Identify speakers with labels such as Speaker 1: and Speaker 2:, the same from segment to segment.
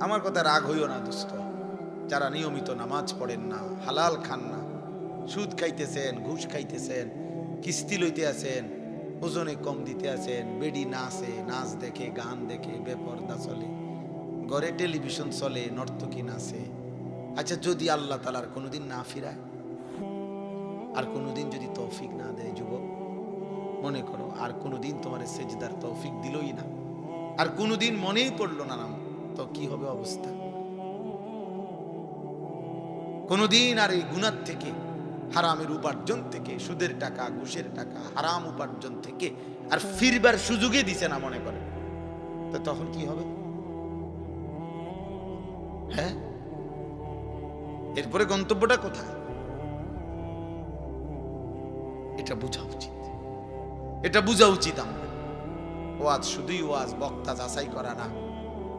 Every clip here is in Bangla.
Speaker 1: আমার কথা রাগ হইও না দোস্ত, যারা নিয়মিত নামাজ পড়েন না, হালাল খান না, সুদ খাইতেছেন, ঘুষ খাইতেছেন, কিস্তি লইতে আছেন, ওজনে কম দিতে আছেন, বেডি নাচে, নাচ দেখে, গান দেখে, বেপরদা চলে, ঘরে টেলিভিশন চলে, নর্তকী নাচে। আচ্ছা, যদি আল্লাহ তাআলার কোনোদিন না ফিরায়, আর কোনোদিন যদি তৌফিক না দেয় যুবক, মনে করো আর কোনোদিন তোমার সেজদার তৌফিক দিলই না, আর কোনোদিন মনেই পড়লো না নাম, তো কি হবে অবস্থা? কোনোদিন আর এই গুনাহ থেকে, হারামের উপার্জন থেকে, সুদের টাকা, ঘুষের টাকা, হারাম উপার্জন থেকে আর ফিরবার সুযোগই দিছে না, মনে করে, তো তখন কি হবে? হ্যাঁ, এরপরে গন্তব্যটা কোথায়? এটা বোঝা উচিত, এটা বোঝা উচিত। আমরা ওয়াজ শুধুই ওয়াজ, বক্তা যাচাই করা না,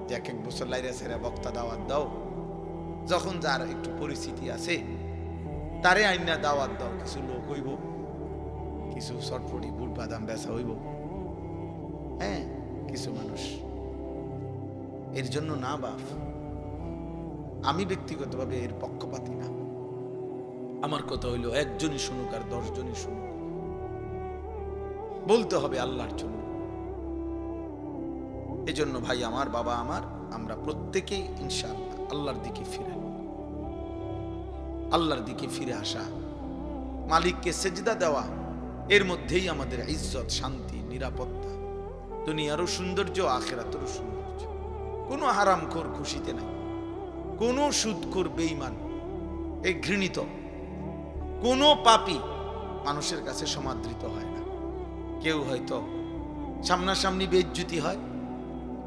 Speaker 1: যে এক এক বছর লাইরা ছেড়ে বক্তা দাওয়াত দাও, যখন যার একটু পরিস্থিতি আছে তারে আইনা দাওয়াত দাও, কিছু লোক হইব, কিছু চটপটি বুট বাদাম বেচা হইব, হ্যাঁ, কিছু মানুষ, এর জন্য না বাপ, আমি ব্যক্তিগতভাবে এর পক্ষপাতী না। আমার কথা হইল একজনই শুনুক আর 10 জনই শুনুক, বলতে হবে আল্লাহর জন্য। এই জন্য ভাই আমার, বাবা আমার, আমরা প্রত্যেকেই ইনশাআল্লাহ আল্লাহর দিকে ফিরে, আল্লাহর দিকে ফিরে আসা, মালিককে সেজদা দেওয়া, এর মধ্যেই আমাদের ইজ্জত, শান্তি, নিরাপত্তা, দুনিয়ারও সৌন্দর্য, আখিরাতেরও সৌন্দর্য। কোনো হারামখোর খুশিতে নাই, কোনো সুদখোর বেঈমান, এই ঘৃণিত কোনো পাপী মানুষের কাছে সমাদৃত হয় না। কেউ হয়তো সামনাসামনি বেইজ্জতি হয়,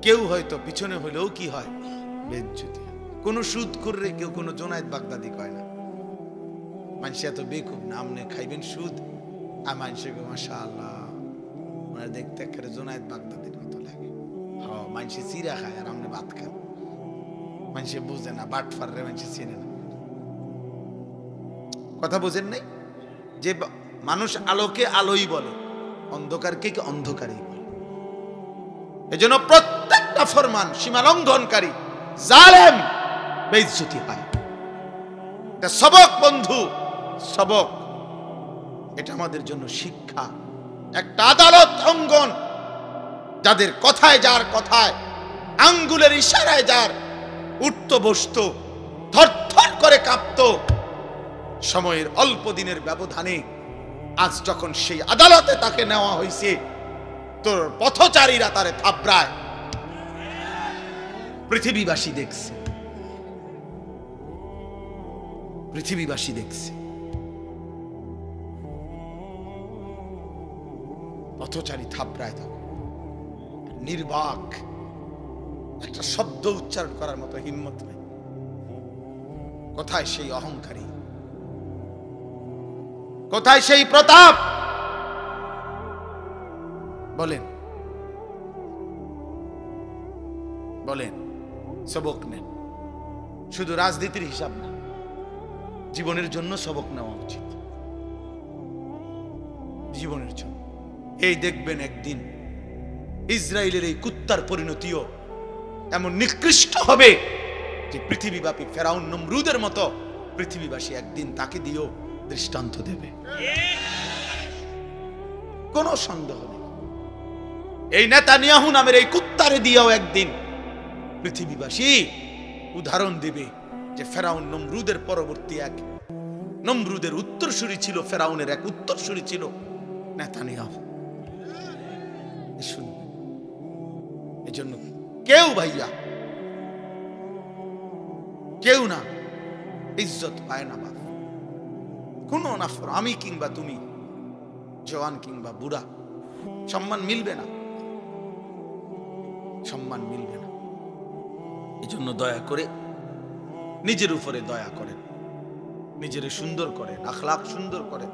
Speaker 1: কেউ হয়তো পিছনে হলেও কি হয়, বেইজ্জতি হয়। কোনো সুদখোর রে কেউ কোনো জোনায়েদ বাগদাদি কয় না। মানুষ এত বেকুব না, আপনি খাইবেন সুদ, আর মানুষের মাশাআল্লাহ ওনার দেখতে একেবারে জোনায়েদ বাগদাদির মতো লাগে। হ্যাঁ, মানুষে চিরা খায় আর আপনি ভাত খান। মানুষে বুঝে না, বাটফার রে মানুষে চিনে না। কথা বোঝেন নাই? যে মানুষ আলোকে আলোই বলে, অন্ধকারকে অন্ধকারই বলে। এজন্য প্রত্যেকটা ফরমান সীমালঙ্ঘনকারী, জালেম, বেইজ্জতি হয়। এটা সবক বন্ধু, সবক। এটা আমাদের জন্য শিক্ষা। একটা আদালত অঙ্গন, যাদের কথায়, যার কথায়, আঙ্গুলের ইশারায় যার উঠত বসত, থরথর করে কাঁপত, সময়ের অল্প দিনের ব্যবধানে আজ যখন সেই আদালতে তাকে নেওয়া হয়েছে, তোর পথচারীরা তারে থাবড়ায়, পৃথিবীবাসী দেখছে, পৃথিবীবাসী দেখছে, পথচারী থাবড়ায়, তখন নির্বাক, একটা শব্দ উচ্চারণ করার মতো হিম্মত নেই। কোথায় সেই অহংকারী, কোথায় সেই প্রতাপ? বলেন, বলেন, সবক নেন। শুধু রাজনীতির হিসাব না, জীবনের জন্য সবক নেওয়া উচিত, জীবনের জন্য। এই দেখবেন একদিন ইসরায়েলের এই কুত্তার পরিণতিও এমন নিকৃষ্ট হবে যে পৃথিবীব্যাপী ফেরাউন নমরুদের মতো পৃথিবীবাসী একদিন তাকে দিয়েও দৃষ্টান্ত দেবে, কোনো সন্দেহ নেই। এই নেতানিয়াহু নামের এই কুত্তারে দিয়েও একদিন পৃথিবীবাসী উদাহরণ দেবে যে ফেরাউন নমরুদের পরবর্তী এক, নমরুদের উত্তরসূরি ছিল, ফেরাউনের এক উত্তরসূরি ছিল নেতানিয়াহু। শুনবে, এজন্য কেউ ভাইয়া, কেউ না ইজ্জত পায় না বাপ, কোনো নাফর, আমি কিংবা তুমি, জওয়ান কিংবা বুড়া, সম্মান মিলবে না, সম্মান মিলবে না। এই জন্য দয়া করে নিজের উপরে দয়া করেন, নিজের সুন্দর করেন, আখলাক সুন্দর করেন,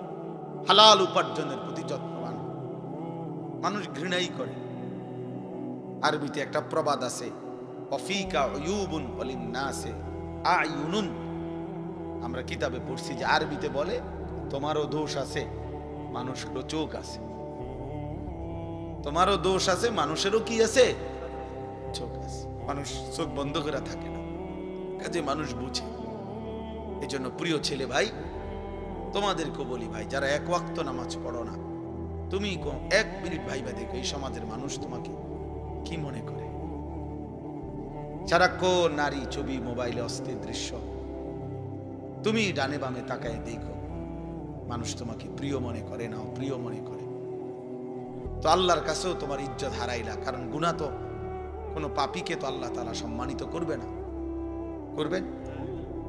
Speaker 1: হালাল উপার্জনের প্রতি যত্নবান। মানুষ ঘৃণাই করে। আরবিতে একটা প্রবাদ আছে, অফিকা উয়ুবুন ওয়ালিন্নাসে আয়ুনুন। আমরা কিতাবে পড়ছি যে আরবিতে বলে তোমারও দোষ আছে, মানুষেরও চোখ আছে। তোমারও দোষ আছে, মানুষেরও কি আছে, চোখ আছে। মানুষ চোখ বন্ধ করে থাকে না, কাজে মানুষ বুঝে। এই জন্য প্রিয় ছেলে ভাই, তোমাদেরকে বলি ভাই, যারা এক ওয়াক্ত নামাজ পড়ো না, তুমি 1 মিনিট ভাইবা দেখো এই সমাজের মানুষ তোমাকে কি মনে করে। সারাক্ষণ নারী ছবি, মোবাইলে অস্থির দৃশ্য, তুমি ডানে বামে তাকায় দেখো, মানুষ তোমাকে প্রিয় মনে করে না অপ্রিয় মনে করে। তো আল্লাহর কাছেও তোমার ইজ্জত হারাইলা, কারণ গুনাহ তো কোনো পাপীকে তো আল্লাহ তাআলা সম্মানিত করবে না, করবেন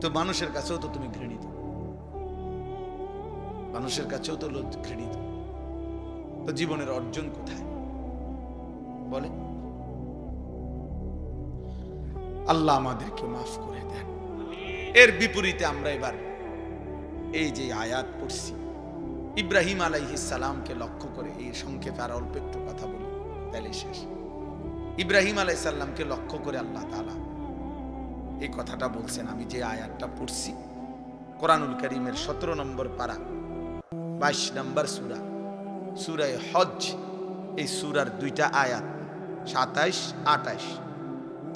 Speaker 1: তো মানুষের কাছেও তো তুমি ঘৃণিত, মানুষের কাছেও তো ঘৃণিত। তো জীবনের অর্জন কোথায় বলে? আল্লাহ আমাদেরকে মাফ করে দেন। এর বিপরীতে আমরা এবার এই যে আয়াত পড়ছি, ইব্রাহিম আলাইহিস সালামকে লক্ষ্য করে, এই সংক্ষেপে আর অল্প একটু কথা বলি তাহলে শেষ। ইব্রাহিম আলাইহিস সালামকে লক্ষ্য করে আল্লাহ তাআলা এই কথাটা বলছেন। আমি যে আয়াতটা পড়ছি কোরআনুল কারীমের 17 নম্বর পারা 22 নম্বর সূরা, সূরা হজ, এই সূরার 2টা আয়াত 27, 28,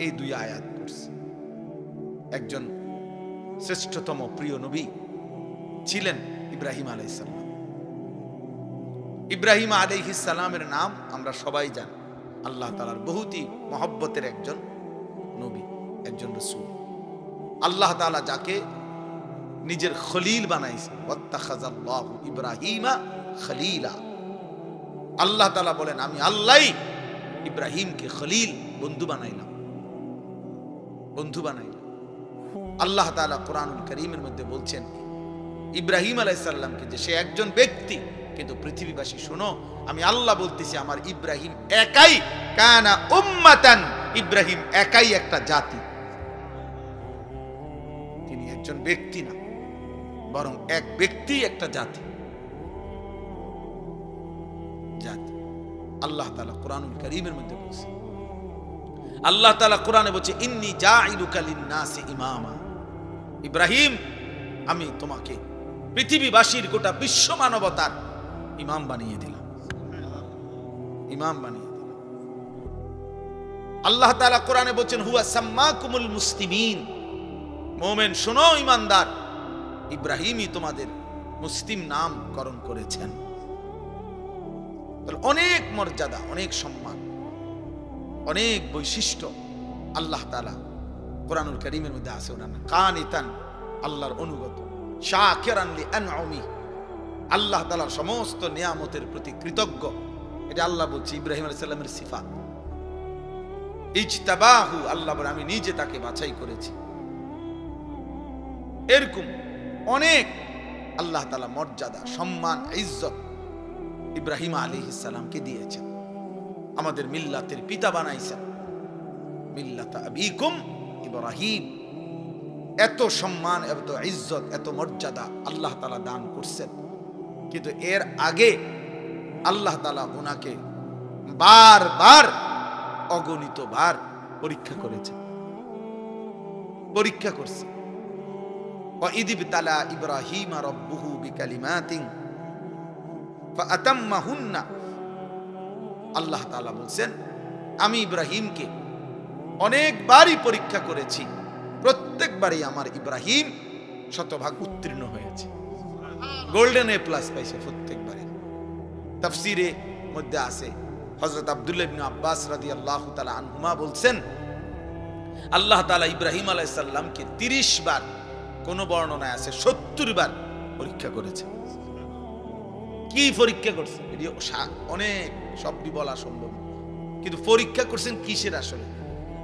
Speaker 1: এই 2 আয়াত পড়ছি। একজন শ্রেষ্ঠতম প্রিয় নবী ছিলেন ইব্রাহিম আলাইহিস সালাম। ইব্রাহিম আলাইহিস সালামের নাম আমরা সবাই জানি, আল্লাহ তাআলার বহুতই মহব্বতের একজন নবী, একজন রাসূল। আল্লাহ তাআলা যাকে নিজের খলিল বানাইছেন, ওয়াত্তাখাযাল্লাহু ইব্রাহিমা খলিলা। আল্লাহ তাআলা বলেন, আমি আল্লাহই ইব্রাহিমকে খলিল, বন্ধু বানাইলাম, বন্ধু বানাইলাম। আল্লাহ তাআলা কোরআনুল কারীমের মধ্যে বলছেন ইব্রাহিম আলাইহিস সালামকে যে সে একজন ব্যক্তি, কিন্তু পৃথিবীবাসী শোনো, আমি আল্লাহ বলতেছি আমার ইব্রাহিম একাই, কানা উম্মাতান, ইব্রাহিম একাই একটা জাতি। তিনি একজন ব্যক্তি না, বরং এক ব্যক্তি একটা জাতি, জাতি। আল্লাহ তাআলা কোরআনুল কারীমের মধ্যে বলছেন, আল্লাহ তাআলা কোরআনে বলছে, ইন্নী জাইলুকা লিন-নাসি ইমামা। ইব্রাহিম, আমি তোমাকে পৃথিবীবাসীর, গোটা বিশ্ব মানবতার ইমাম বানিয়ে দিলাম, ইমাম বানিয়ে দিলাম। আল্লাহ তাআলা কোরআনে বলছেন, হুয়া সাম্মাকুমুল মুসলিমিন। মুমিন শোনো, ঈমানদার, ইব্রাহিমই তোমাদের মুসলিম নামকরণ করেছেন। অনেক মর্যাদা, অনেক সম্মান, অনেক বৈশিষ্ট্য আল্লাহ তাআলা কোরআনুল কারীমের মধ্যে আছে। ওনার কানিতান, আল্লাহর অনুগত, শাকিরান লিআনউমি, আল্লাহ তাআলার সমস্ত নিয়ামতের প্রতি কৃতজ্ঞ। এটা আল্লাহ বলছে ইব্রাহিম আলাইহিস সালামের সিফাত। ইজতাবাহু, আল্লাহ বলে আমি নিজে তাকে বাছাই করেছি। এরকম অনেক আল্লাহ তাআলা মর্যাদা, সম্মান, ইজ্জত ইব্রাহিম আলাইহিস সালামকে দিয়েছেন। আমাদের মিল্লাতের পিতা বানাইছেন, মিল্লাত আবিকুম ইব্রাহিম। এত সম্মান, এত ইজ্জত, এত মর্যাদা আল্লাহ তাআলা দান করছেন। কিন্তু এর আগে আল্লাহ তাআলা ওনাকে বারবার, অগণিত বার পরীক্ষা করেছেন, পরীক্ষা করছে। وَإِذِ ابْتَلَى إِبْرَاهِيمَ رَبُّهُ بِكَلِمَاتٍ فَأَتَمَّهُنَّ। আল্লাহ তাআলা বলছেন, আমি ইব্রাহিমকে অনেকবারই পরীক্ষা করেছি, প্রত্যেকবারই আমার ইব্রাহিম শতভাগ উত্তীর্ণ হয়েছে, গোল্ডেন এ প্লাস পাইছে প্রত্যেকবারে। তাফসীরে মধ্যে আছে, হযরত আব্দুল্লাহ ইবনে আব্বাস রাদিয়াল্লাহু তাআলা আনহুমা বলছেন, আল্লাহ তাআলা ইব্রাহিম আলাইহিস সালামকে 30 বার, কোন বর্ণনায় আছে 70 বার পরীক্ষা করেছে। কি পরীক্ষা করছে এটি অনেক শব্দই বলা সম্ভব, কিন্তু পরীক্ষা করছেন কিসের? আসলে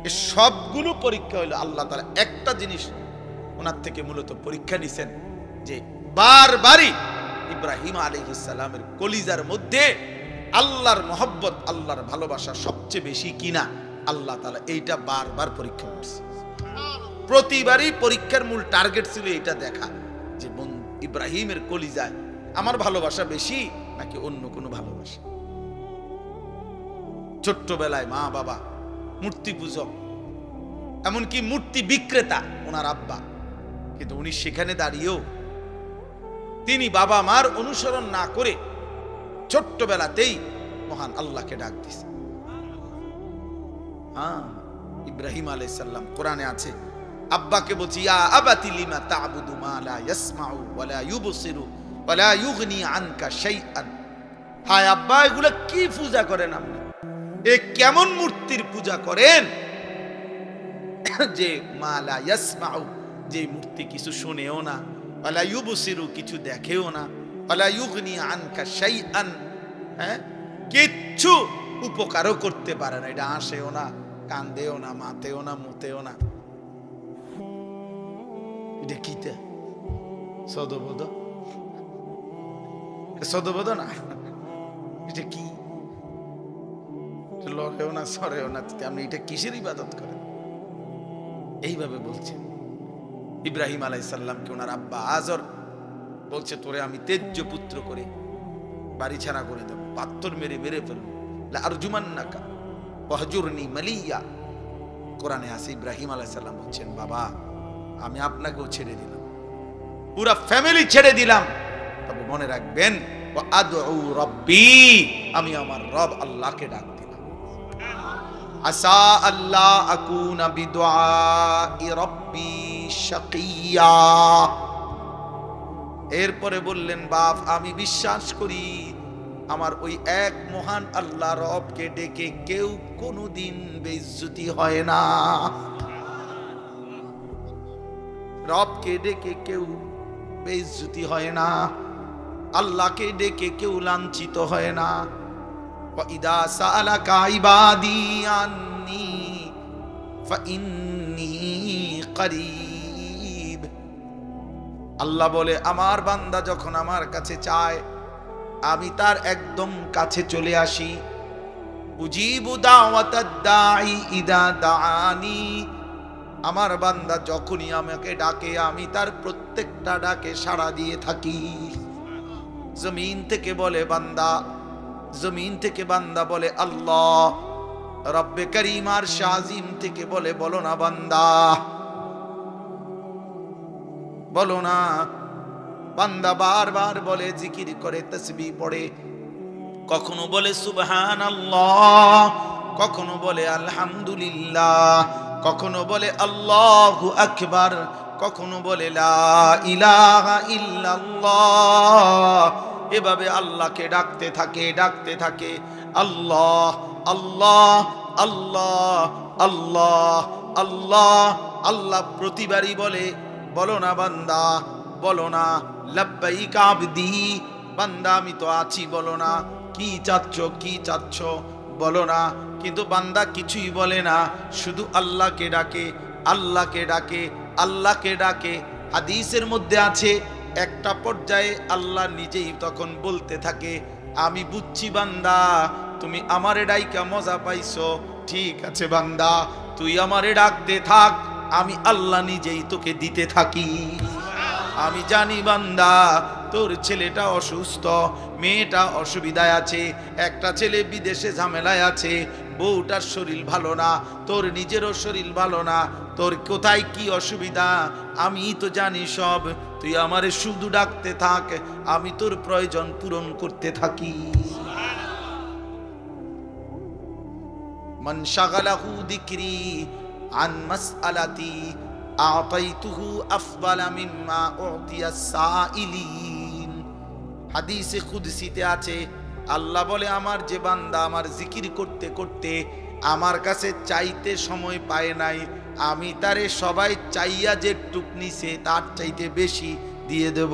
Speaker 1: এই সবগুলো পরীক্ষা হলো আল্লাহ তাআলা একটা জিনিস ওনার থেকে মূলত পরীক্ষা নিছেন, যে বারবারই ইব্রাহিম আলাইহিস সালামের কলিজার মধ্যে আল্লাহর মহব্বত, আল্লাহর ভালোবাসা সবচেয়ে বেশি কিনা আল্লাহ তাআলা এইটা বারবার পরীক্ষা করছে। প্রতিবারই পরীক্ষার মূল টার্গেট ছিল এটা দেখা, যে ইব্রাহিমের কলিজায় আমার ভালোবাসা বেশি নাকি অন্য কোনো ভালোবাসা। ছোট্টবেলায় মা বাবা মূর্তি পূজক, এমনকি মূর্তি বিক্রেতা ওনার আব্বা, কিন্তু উনি সেখানে দাঁড়িয়েও তিনি বাবা মার অনুসরণ না করে ছোট্টবেলাতেই মহান আল্লাহকে ডাক দিয়েছেন। ইব্রাহিম আলাইহিস সালাম কোরআনে আছে, আব্বাকে বলছি ইয়া আবাতি লিমা তা'বুদু মা লা ইয়াসমাউ ওয়া লা ইউবসিরু ওয়া লা ইউগনি আনকা শাইআন। হায় আব্বা, এগুলা কি পূজা করেন আপনি? এ কেমন মূর্তির পূজা করেন যে মা লা ইয়াসমাউ, যে মূর্তি কিছু শুনেও না, ওয়া লা ইউবসিরু কিছু দেখেও না, ওয়া লা ইউগনি আনকা শাইআন, হ্যাঁ কিচ্ছু উপকারও করতে পারে না। এটা আসেও না, কান্দেও না, মাতেও না, মুতেও না। এটা কিটা সদবোধ? সদবোধ না, এটা কি? লড়েও না, সরেও না, আপনি এটা কিসের ইবাদত করেন? এইভাবে বলছেন ইব্রাহিম আলাইহিস সালামকে ওনার আব্বা আজর বলছে, তোরে আমি তেজ্য পুত্র করে বাড়ি ছাড়া করে দেব, পাথর মেরে মেরে ফেলবো, লা আরজুমান্নাকা ওয়াহজুরনি মালিয়া। কোরআনে আছে ইব্রাহিম আলাইহিস সালাম বলছেন, বাবা আমি আপনাকেও ছেড়ে দিলাম, পুরা ফ্যামিলি ছেড়ে দিলাম, তবে মনে রাখবেন ওয়া আদউ রাব্বি, আমি আমার রব আল্লাহকে ডাক দিলাম। আসা আল্লাহ আকুনা বিদুআই রাব্বি শাকিয়া। এরপরে বললেন, বাপ আমি বিশ্বাস করি আমার ওই এক মহান আল্লাহ রবকে ডেকে কেউ কোনোদিন বেইজ্জতি হয় না। রবকে ডেকে কেউ বেইজ্জতি হয় না, আল্লাহকে ডেকে কেউ লাঞ্ছিত হয় না। ওয়া ইদা সাআলাকা ইবাদি আন্নী ফাইন্নী করিব। আল্লাহ বলে, আমার বান্দা যখন আমার কাছে চায় আমি তার একদম কাছে চলে আসি। উজিবু দাওয়াতাদ দাঈ ইদা দাআনি, আমার বান্দা যখনই আমাকে ডাকে আমি তার প্রত্যেকটা ডাকে সাড়া দিয়ে থাকি। জমিন থেকে বলে বান্দা, জমিন থেকে বান্দা বলে আল্লাহ, রব্বে করিম আর শাজিম থেকে বলে বলো না বান্দা, বলো না। বান্দা বারবার বলে, জিকির করে, তাসবিহ পড়ে, কখনো বলে সুবহানাল্লাহ, কখনো বলে আলহামদুলিল্লাহ, কখনো বলে আল্লাহু আকবার, কখনো বলে লা ইলাহা ইল্লাল্লাহ। এভাবে আল্লাহকে ডাকতে থাকে, ডাকতে থাকে। আল্লাহ আল্লাহ আল্লাহ আল্লাহ আল্লাহ আল্লাহ। প্রতিবারই বলে, বলো না বান্দা, বলো না লাব্বাইক আবদি, বান্দা আমি তো আছি, বলো না কি চাচ্ছ, কি চাচ্ছ, বলো না। কিন্তু বান্দা কিছুই বলে না, শুধু আল্লাহকে ডাকে, আল্লাহকে ডাকে, আল্লাহকে ডাকে। হাদিসের মধ্যে আছে, একটা পর্যায়ে আল্লাহ নিজেই তখন বলতে থাকে, আমি বুঝছি বান্দা তুমি আমারে ডাইকা মজা পাইছো, ঠিক আছে বান্দা তুই আমারে ডাকতে থাক, আমি আল্লাহ নিজেই তোকে দিতে থাকি। আমি জানি বান্দা তোর ছেলেটা অসুস্থ, মেয়েটা অসুবিধায় আছে, একটা ছেলে বিদেশে ঝামেলায় আছে, বউটার শরীর ভালো না, তোর নিজেরও শরীর ভালো না, তোর কোথায় কি অসুবিধা আমি তো জানি সব, তুই আমারে শুধু ডাকতে থাক, আমি তোর প্রয়োজন পূরণ করতে থাকি। মান শাগালাহু যিকরি আন মাসআলাতি আতাইতুহু আফদালা মিম্মা উতিয়াস সাইলিন। হাদিসে কুদসিতে আছে, আল্লাহ বলে, আমার যে বান্দা আমার জিকির করতে করতে আমার কাছে চাইতে সময় পায় নাই, আমি তারে সবাই চাইয়া যে টুক নিছে তার চাইতে বেশি দিয়ে দেব।